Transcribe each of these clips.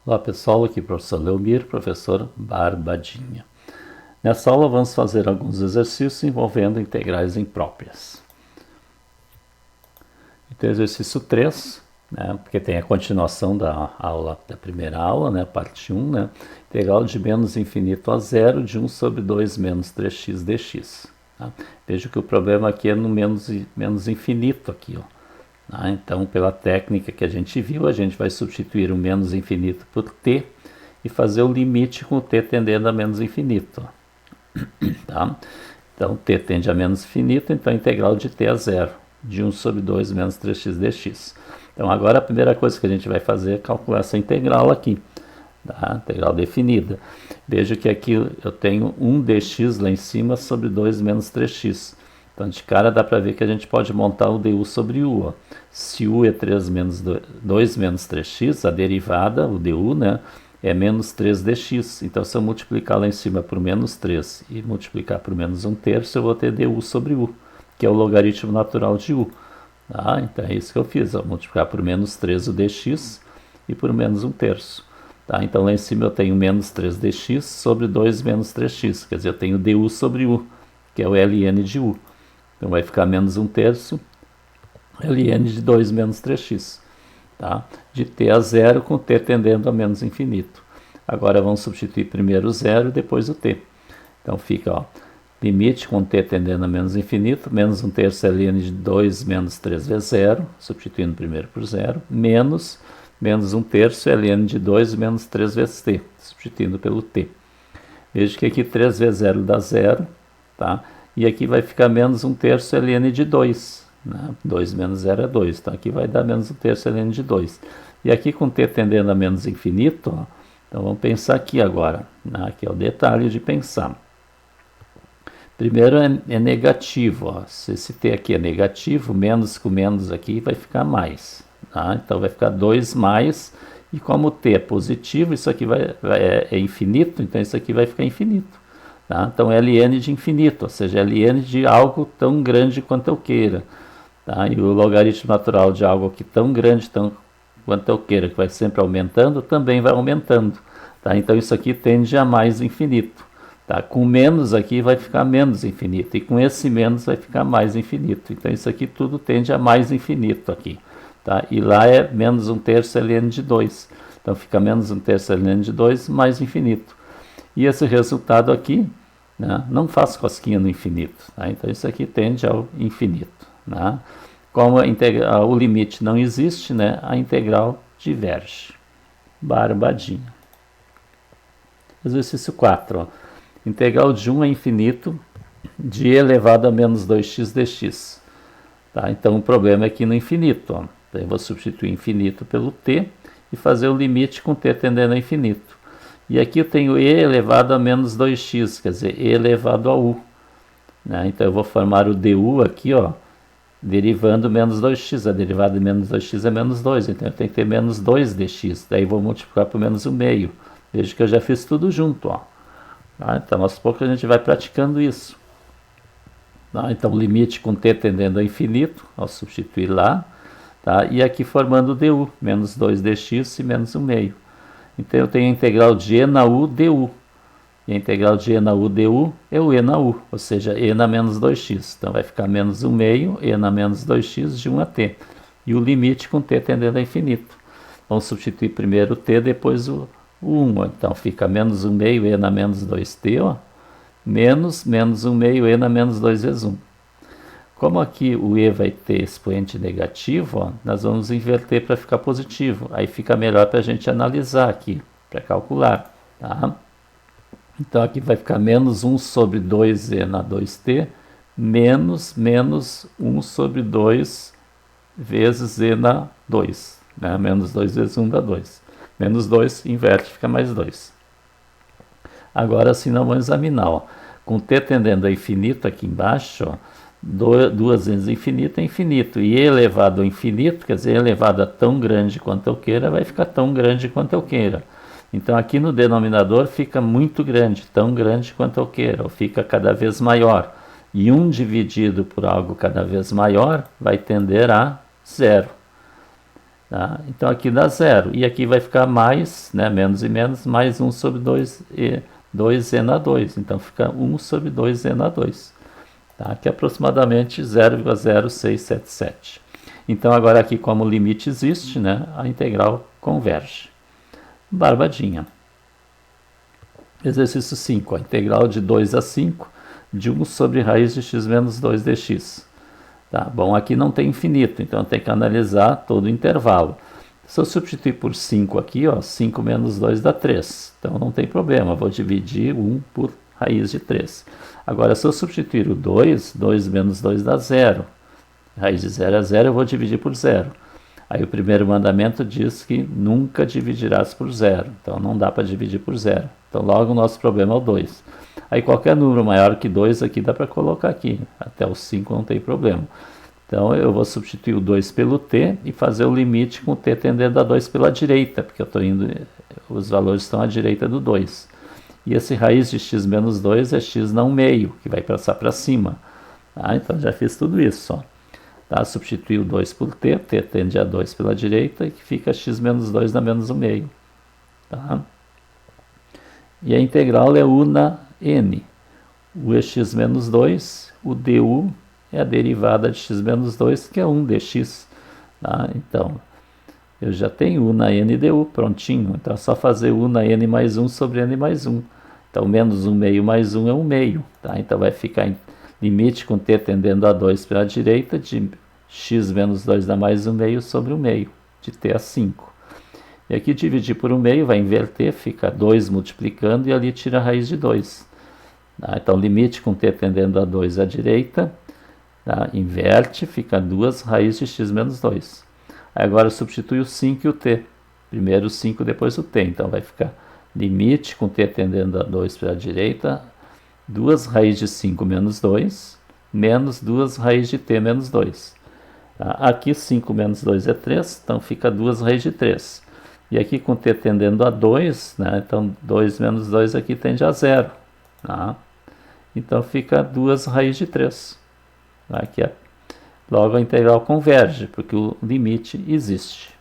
Olá pessoal, aqui é o professor Leomir, professor Barbadinha. Nessa aula vamos fazer alguns exercícios envolvendo integrais impróprias. Então, exercício 3, né, porque tem a continuação da primeira aula, né, parte 1, né, integral de menos infinito a zero de 1 sobre 2 menos 3x dx. Tá? Veja que o problema aqui é no menos infinito aqui, ó. Então, pela técnica que a gente viu, a gente vai substituir o menos infinito por t e fazer o limite com o t tendendo a menos infinito. Tá? Então, t tende a menos infinito, então a integral de t a zero, de 1 sobre 2 menos 3x dx. Então, agora a primeira coisa que a gente vai fazer é calcular essa integral aqui, tá? Integral definida. Veja que aqui eu tenho 1 dx lá em cima sobre 2 menos 3x. Então, de cara dá para ver que a gente pode montar o du sobre u. Ó. Se u é 2 menos 3x, a derivada, o du, né, é menos 3 dx. Então, se eu multiplicar lá em cima por menos 3 e multiplicar por menos 1/3, eu vou ter du sobre u, que é o logaritmo natural de u. Tá? Então, é isso que eu fiz. Ó, multiplicar por menos 3 o dx e por menos 1/3. Tá? Então, lá em cima eu tenho menos 3 dx sobre 2 menos 3x. Quer dizer, eu tenho du sobre u, que é o ln de u. Então vai ficar menos 1/3 ln de 2 menos 3x. Tá? De t a zero com t tendendo a menos infinito. Agora vamos substituir primeiro o zero e depois o t. Então fica, ó, limite com t tendendo a menos infinito, menos 1/3 ln de 2 menos 3 vezes zero, substituindo primeiro por zero, menos 1/3 ln de 2 menos 3 vezes t, substituindo pelo t. Veja que aqui 3 vezes zero dá zero, tá? E aqui vai ficar menos 1/3 ln de 2. Né? 2 menos 0 é 2. Então aqui vai dar menos 1/3 ln de 2. E aqui com t tendendo a menos infinito, ó, então vamos pensar aqui agora. Né? Aqui é o detalhe de pensar. Primeiro é negativo. Ó. Se esse t aqui é negativo, menos com menos aqui vai ficar mais. Tá? Então vai ficar 2 mais. E como o t é positivo, isso aqui é infinito, então isso aqui vai ficar infinito. Tá? Então, ln de infinito, ou seja, ln de algo tão grande quanto eu queira. Tá? E o logaritmo natural de algo aqui tão grande quanto eu queira, que vai sempre aumentando, também vai aumentando. Tá? Então, isso aqui tende a mais infinito. Tá? Com menos aqui vai ficar menos infinito, e com esse menos vai ficar mais infinito. Então, isso aqui tudo tende a mais infinito aqui. Tá? E lá é menos 1/3 ln de 2. Então, fica menos 1/3 ln de 2 mais infinito. E esse resultado aqui, né, não faz cosquinha no infinito. Tá? Então, isso aqui tende ao infinito. Né? Como o limite não existe, né, a integral diverge. Barbadinha. Exercício 4. Ó. Integral de 1 a infinito de e elevado a menos 2x dx. Tá? Então, o problema é aqui no infinito. Ó. Então, eu vou substituir infinito pelo t e fazer o limite com t tendendo a infinito. E aqui eu tenho e elevado a menos 2x, quer dizer, e elevado a u. Né? Então eu vou formar o du aqui, ó, derivando menos 2x. A derivada de menos 2x é menos 2, então eu tenho que ter menos 2 dx. Daí vou multiplicar por menos 1/2. Veja que eu já fiz tudo junto. Ó. Tá? Então aos poucos a gente vai praticando isso. Tá? Então limite com t tendendo a infinito, ao substituir lá. Tá? E aqui formando o du, menos 2 dx e menos 1/2. Então eu tenho a integral de e na u du. E a integral de e na u du é o e na u, ou seja, e na menos 2x. Então vai ficar menos 1/2 e na menos 2x de 1 a t. E o limite com t tendendo a infinito. Vamos substituir primeiro o t, depois o 1. Então fica menos 1/2 e na menos 2t, ó, menos 1/2 e na menos 2 vezes 1. Como aqui o e vai ter expoente negativo, ó, nós vamos inverter para ficar positivo. Aí fica melhor para a gente analisar aqui, para calcular. Tá? Então aqui vai ficar menos 1 sobre 2e na 2t, menos 1 sobre 2 vezes e na 2. Né? Menos 2 vezes 1 dá 2. Menos 2, inverte, fica mais 2. Agora sim nós vamos examinar. Ó. Com t tendendo a infinito aqui embaixo, ó, 2 vezes infinito é infinito, e e elevado ao infinito, quer dizer, elevado a tão grande quanto eu queira, vai ficar tão grande quanto eu queira. Então aqui no denominador fica muito grande, tão grande quanto eu queira, ou fica cada vez maior. E 1 dividido por algo cada vez maior vai tender a zero. Tá? Então aqui dá 0. E aqui vai ficar mais, né, menos e menos, mais 1 sobre 2e na 2. Então fica 1 sobre 2e na 2. Tá? Que é aproximadamente 0,0677. Então agora aqui, como o limite existe, né, a integral converge. Barbadinha. Exercício 5. A integral de 2 a 5 de 1 sobre raiz de x menos 2 dx. Tá? Bom, aqui não tem infinito, então tem que analisar todo o intervalo. Se eu substituir por 5 aqui, ó, 5 menos 2 dá 3. Então não tem problema, vou dividir 1 por raiz de 3. Agora, se eu substituir o 2, 2 menos 2 dá 0. Raiz de 0 é 0, eu vou dividir por 0. Aí o primeiro mandamento diz que nunca dividirás por 0. Então não dá para dividir por 0. Então logo o nosso problema é o 2. Aí qualquer número maior que 2 aqui dá para colocar aqui. Até o 5 não tem problema. Então eu vou substituir o 2 pelo t e fazer o limite com o t tendendo a 2 pela direita, porque eu estou indo, os valores estão à direita do 2. E esse raiz de x menos 2 é x não meio, que vai passar para cima. Tá? Então já fiz tudo isso. Ó. Tá? Substituir o 2 por t, t tende a 2 pela direita, e que fica x menos 2 na menos 1 meio. Tá? E a integral é u na n. O é x menos 2, o du é a derivada de x menos 2, que é 1 dx. Tá? Então, eu já tenho u na n du prontinho. Então é só fazer u na n mais 1 sobre n mais 1. Então, menos 1 meio mais 1 é 1 meio. Tá? Então vai ficar em limite com t tendendo a 2 pela direita de x menos 2 dá mais 1 meio sobre 1 meio, de t a 5. E aqui dividir por 1 meio vai inverter, fica 2 multiplicando e ali tira a raiz de 2. Tá? Então, limite com t tendendo a 2 à direita, tá? Inverte, fica 2 raiz de x menos 2. Aí agora substitui o 5 e o t. Primeiro o 5, depois o t. Então vai ficar limite com t tendendo a 2 para a direita, 2 raiz de 5 menos 2, menos 2 raiz de t menos 2. Tá? Aqui 5 menos 2 é 3, então fica 2 raiz de 3. E aqui com t tendendo a 2, né? Então 2 menos 2 aqui tende a 0. Tá? Então fica 2 raiz de 3. Aqui logo a integral converge, porque o limite existe.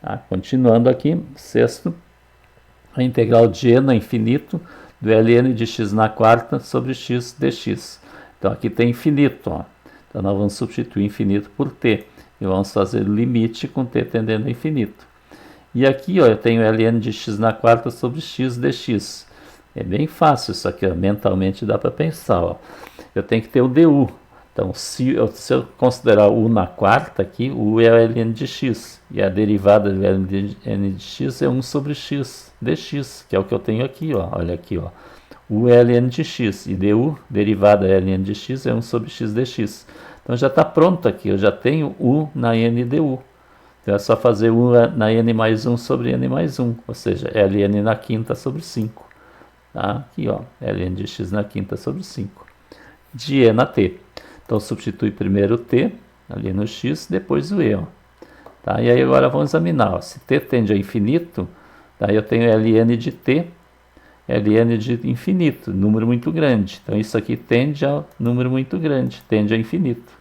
Tá? Continuando aqui, sexto, a integral de e no infinito do ln de x na quarta sobre x dx. Então aqui tem infinito. Ó. Então nós vamos substituir infinito por t. E vamos fazer limite com t tendendo a infinito. E aqui ó, eu tenho ln de x na quarta sobre x dx. É bem fácil isso aqui, ó. Mentalmente dá para pensar. Ó. Eu tenho que ter o du. Então, se eu considerar u na quarta aqui, u é ln de x. E a derivada de ln de x é 1 sobre x dx, que é o que eu tenho aqui. Ó. Olha aqui. Ó. U é ln de x. E du, derivada ln de x, é 1 sobre x dx. Então, já está pronto aqui. Eu já tenho u na n du. Então, é só fazer u na n mais 1 sobre n mais 1. Ou seja, ln na quinta sobre 5. Tá? Aqui, ó. Ln de x na quinta sobre 5. De e na t. Então, substitui primeiro o t, ali no x, depois o e. Ó. Tá? E aí agora vamos examinar. Ó. Se t tende a infinito, daí eu tenho ln de t, ln de infinito, número muito grande. Então, isso aqui tende a número muito grande, tende a infinito.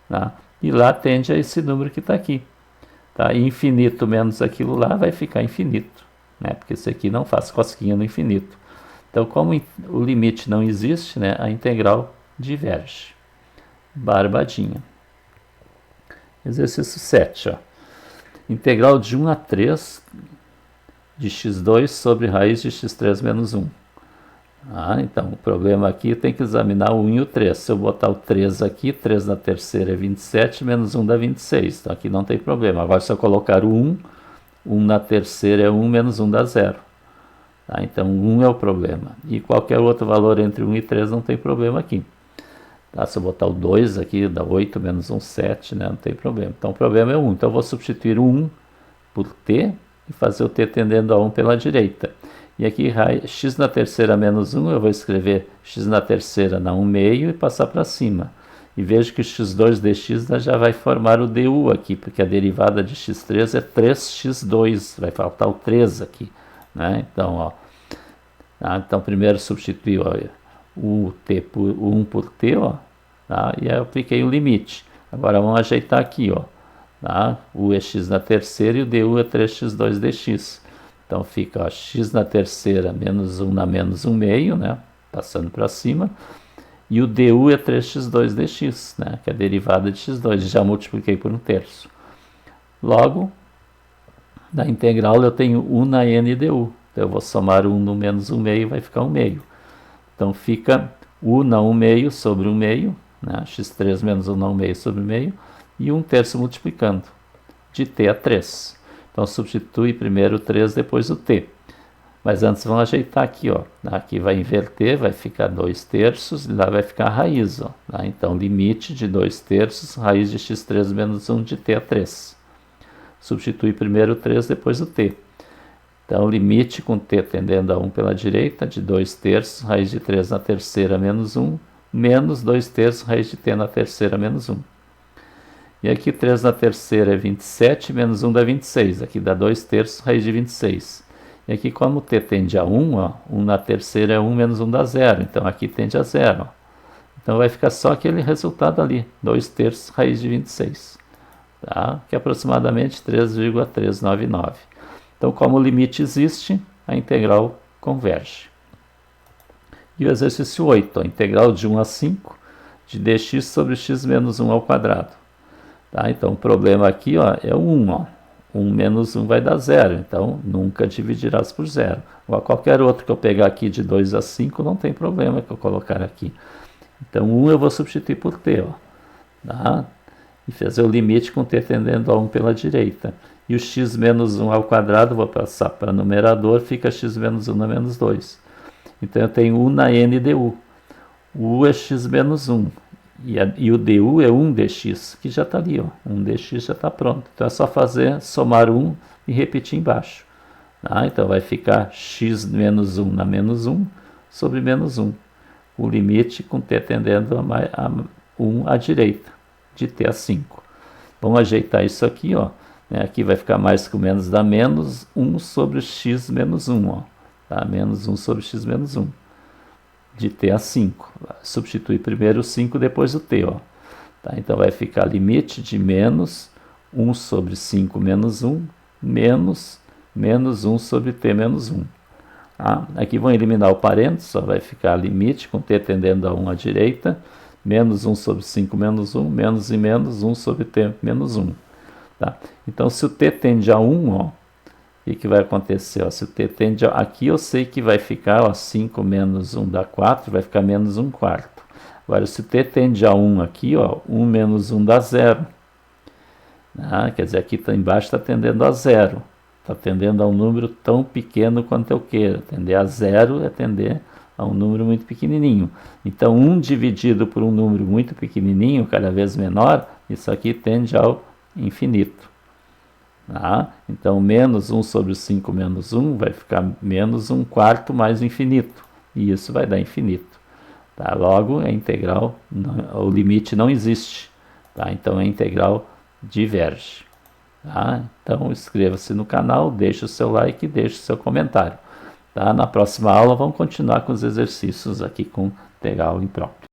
Tá? E lá tende a esse número que está aqui. Tá? E infinito menos aquilo lá vai ficar infinito, né? Porque esse aqui não faz cosquinha no infinito. Então, como o limite não existe, né, a integral diverge. Barbadinha. Exercício 7. Ó. Integral de 1 a 3 de x2 sobre raiz de x3 menos 1. Então, o problema aqui tem que examinar o 1 e o 3. Se eu botar o 3 aqui, 3 na terceira é 27, menos 1 dá 26. Então, aqui não tem problema. Agora, se eu colocar o 1, 1 na terceira é 1, menos 1 dá 0. Tá? Então, 1 é o problema. E qualquer outro valor entre 1 e 3 não tem problema aqui. Tá? Se eu botar o 2 aqui, dá 8 menos 1, 7, né? Não tem problema. Então, o problema é 1. Então, eu vou substituir o 1 por t e fazer o t tendendo a 1 pela direita. E aqui, x na terceira menos 1, eu vou escrever x na terceira na 1 meio e passar para cima. E vejo que x2 dx já vai formar o du aqui, porque a derivada de x3 é 3x2. Vai faltar o 3 aqui. Né? Então, ó, então, primeiro substituir o 1 por t, ó, tá? E aí eu apliquei o limite. Agora vamos ajeitar aqui, ó, Tá? U é x na terceira e o du é 3x2dx. Então fica ó, x na terceira menos 1 na menos 1 meio, né? Passando para cima. E o du é 3x2dx, né? Que é a derivada de x2. Já multipliquei por 1/3. Logo, na integral eu tenho 1 na n du. Então eu vou somar 1 no menos 1 meio, vai ficar 1 meio. Então fica u na 1 meio sobre 1 meio, né? x3 menos 1 na 1 meio sobre 1 meio, e 1/3 multiplicando, de t a 3. Então substitui primeiro o 3, depois o t. Mas antes vamos ajeitar aqui, ó. Aqui vai inverter, vai ficar 2/3, e lá vai ficar a raiz, ó. Tá? Então limite de 2/3, raiz de x3 menos 1 de t a 3. Substitui primeiro o 3, depois o t. Então, limite com t tendendo a 1 pela direita, de 2/3, raiz de 3 na terceira menos 1, menos 2/3, raiz de t na terceira menos 1. E aqui 3 na terceira é 27, menos 1 dá 26. Aqui dá 2/3, raiz de 26. E aqui, como t tende a 1, ó, 1 na terceira é 1, menos 1 dá 0. Então, aqui tende a 0. Ó. Então, vai ficar só aquele resultado ali, 2/3, raiz de 26. Tá? Que é aproximadamente 3,399. Então, como o limite existe, a integral converge. E o exercício 8, a integral de 1 a 5 de dx sobre x menos 1 ao quadrado. Tá? Então, o problema aqui ó, é o 1. Ó. 1 menos 1 vai dar 0, então nunca dividirás por 0. Ou qualquer outro que eu pegar aqui de 2 a 5, não tem problema que eu colocar aqui. Então, 1 eu vou substituir por t. Ó. Tá? E fazer o limite com t tendendo a 1 pela direita. E o x menos 1 ao quadrado, vou passar para o numerador, fica x menos 1 na menos 2. Então eu tenho 1 na n du. O u é x menos 1. E o du é 1 dx, que já está ali. Ó. 1 dx já está pronto. Então é só fazer, somar 1 e repetir embaixo. Tá? Então vai ficar x menos 1 na menos 1 sobre menos 1. O limite com t tendendo a 1 à direita, de t a 5. Vamos ajeitar isso aqui, ó. Aqui vai ficar mais que o menos dá menos 1 sobre x menos 1. Ó. Tá? Menos 1 sobre x menos 1. De t a 5. Substitui primeiro o 5, depois o t. Ó. Tá? Então vai ficar limite de menos 1 sobre 5 menos 1, menos 1 sobre t menos 1. Tá? Aqui vão eliminar o parênteses, só vai ficar limite com t tendendo a 1 à direita, menos 1 sobre 5 menos 1, menos e menos 1 sobre t menos 1. Tá? Então, se o t tende a 1, ó, o que vai acontecer? Ó? Se o t tende a... Aqui eu sei que vai ficar ó, 5 menos 1 dá 4, vai ficar menos 1 quarto. Agora, se o t tende a 1 aqui, ó, 1 menos 1 dá 0. Ah, quer dizer, aqui tá embaixo está tendendo a 0. Está tendendo a um número tão pequeno quanto eu queira. Tender a 0 é tender a um número muito pequenininho. Então, 1 dividido por um número muito pequenininho, cada vez menor, isso aqui tende ao infinito. Tá? Então, menos 1 sobre 5 menos 1 vai ficar menos 1 quarto mais infinito. E isso vai dar infinito. Tá? Logo, a integral, o limite não existe. Tá? Então, a integral diverge. Tá? Então, inscreva-se no canal, deixe o seu like e deixe o seu comentário. Tá? Na próxima aula, vamos continuar com os exercícios aqui com integral imprópria.